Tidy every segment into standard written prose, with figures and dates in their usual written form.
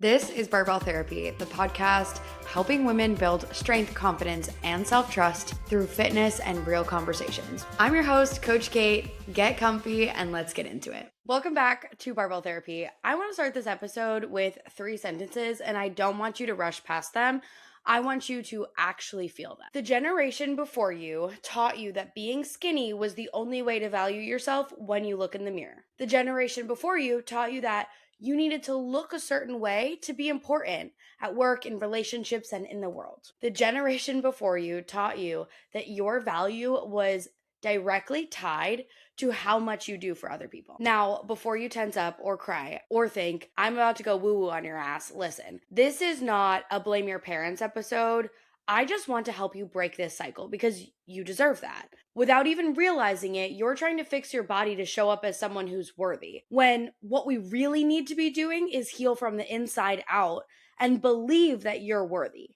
This is Barbell Therapy, the podcast helping women build strength, confidence, and self-trust through fitness and real conversations. I'm your host, Coach Kate. Get comfy and let's get into it. Welcome back to Barbell Therapy. I want to start this episode with 3 sentences, and I don't want you to rush past them. I want you to actually feel them. The generation before you taught you that being skinny was the only way to value yourself when you look in the mirror. The generation before you taught you that you needed to look a certain way to be important at work, in relationships, and in the world. The generation before you taught you that your value was directly tied to how much you do for other people. Now, before you tense up or cry or think, I'm about to go woo-woo on your ass, listen, this is not a blame your parents episode. I just want to help you break this cycle because you deserve that. Without even realizing it, you're trying to fix your body to show up as someone who's worthy, when what we really need to be doing is heal from the inside out and believe that you're worthy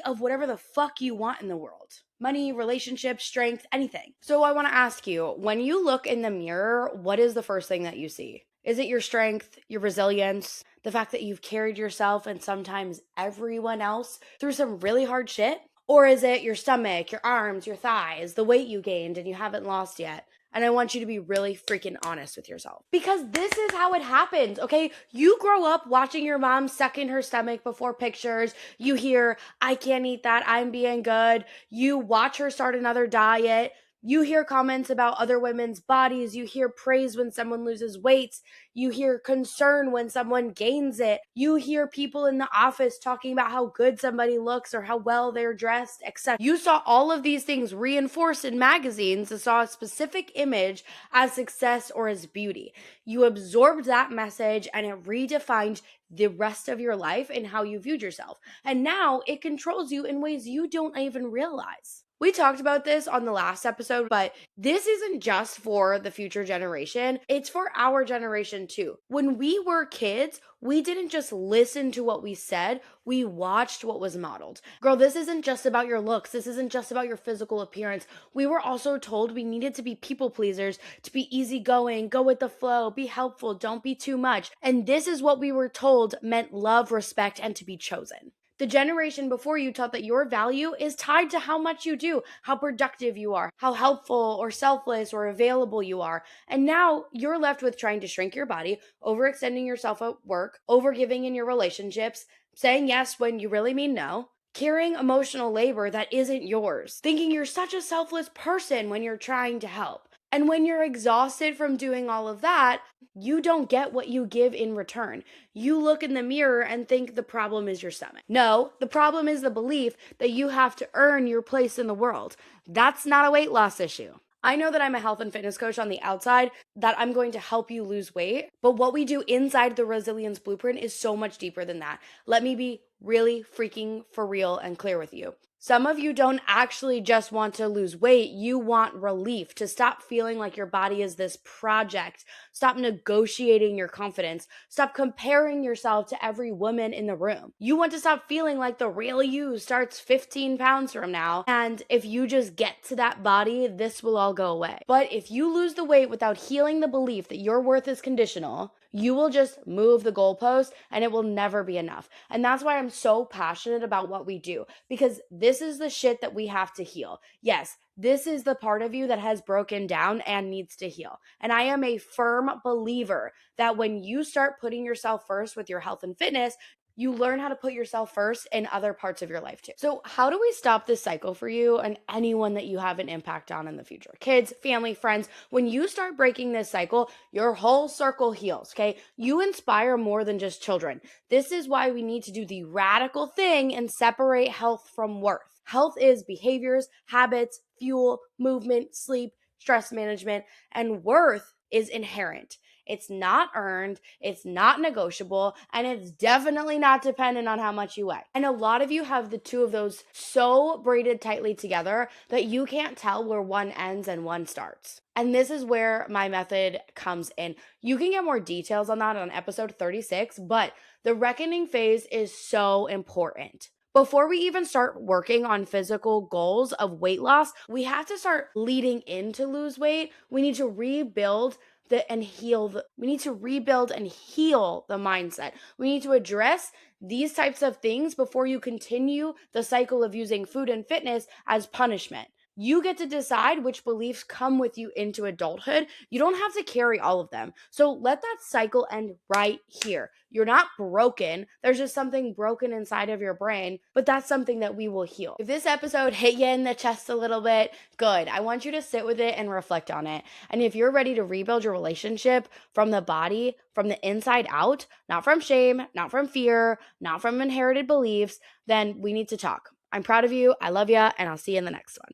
of whatever the fuck you want in the world. Money, relationships, strength, anything. So I want to ask you, when you look in the mirror, what is the first thing that you see? Is it your strength, your resilience, the fact that you've carried yourself and sometimes everyone else through some really hard shit? Or is it your stomach, your arms, your thighs, the weight you gained and you haven't lost yet? And I want you to be really freaking honest with yourself. Because this is how it happens, okay? You grow up watching your mom suck in her stomach before pictures. You hear, I can't eat that, I'm being good. You watch her start another diet. You hear comments about other women's bodies. You hear praise when someone loses weight. You hear concern when someone gains it. You hear people in the office talking about how good somebody looks or how well they're dressed, etc. You saw all of these things reinforced in magazines and saw a specific image as success or as beauty. You absorbed that message and it redefined the rest of your life and how you viewed yourself. And now it controls you in ways you don't even realize. We talked about this on the last episode, but this isn't just for the future generation. It's for our generation too. When we were kids, we didn't just listen to what we said, we watched what was modeled. Girl, this isn't just about your looks. This isn't just about your physical appearance. We were also told we needed to be people pleasers, to be easygoing, go with the flow, be helpful, don't be too much. And this is what we were told meant love, respect, and to be chosen. The generation before you taught that your value is tied to how much you do, how productive you are, how helpful or selfless or available you are. And now you're left with trying to shrink your body, overextending yourself at work, overgiving in your relationships, saying yes when you really mean no, carrying emotional labor that isn't yours, thinking you're such a selfless person when you're trying to help. And when you're exhausted from doing all of that, you don't get what you give in return. You look in the mirror and think the problem is your stomach. No, the problem is the belief that you have to earn your place in the world. That's not a weight loss issue. I know that I'm a health and fitness coach on the outside, that I'm going to help you lose weight, but what we do inside the resilience blueprint is so much deeper than that. Let me be really freaking for real and clear with you. Some of you don't actually just want to lose weight. You want relief, to stop feeling like your body is this project. Stop negotiating your confidence. Stop comparing yourself to every woman in the room. You want to stop feeling like the real you starts 15 pounds from now. And if you just get to that body, this will all go away. But if you lose the weight without healing the belief that your worth is conditional, you will just move the goalpost and it will never be enough. And that's why I'm so passionate about what we do, because this is the shit that we have to heal. Yes, this is the part of you that has broken down and needs to heal. And I am a firm believer that when you start putting yourself first with your health and fitness, you learn how to put yourself first in other parts of your life too. So how do we stop this cycle for you and anyone that you have an impact on in the future? Kids, family, friends. When you start breaking this cycle, your whole circle heals, okay? You inspire more than just children. This is why we need to do the radical thing and separate health from worth. Health is behaviors, habits, fuel, movement, sleep, stress management, and worth is inherent. It's not earned, it's not negotiable, and it's definitely not dependent on how much you weigh. And a lot of you have the two of those so braided tightly together that you can't tell where one ends and one starts. And this is where my method comes in. You can get more details on that on episode 36, but the reckoning phase is so important. Before we even start working on physical goals of weight loss, we have to start leading in to lose weight. We need to rebuild we need to rebuild and heal the mindset. We need to address these types of things before you continue the cycle of using food and fitness as punishment. You get to decide which beliefs come with you into adulthood. You don't have to carry all of them. So let that cycle end right here. You're not broken. There's just something broken inside of your brain, but that's something that we will heal. If this episode hit you in the chest a little bit, good. I want you to sit with it and reflect on it. And if you're ready to rebuild your relationship from the body, from the inside out, not from shame, not from fear, not from inherited beliefs, then we need to talk. I'm proud of you. I love you, and I'll see you in the next one.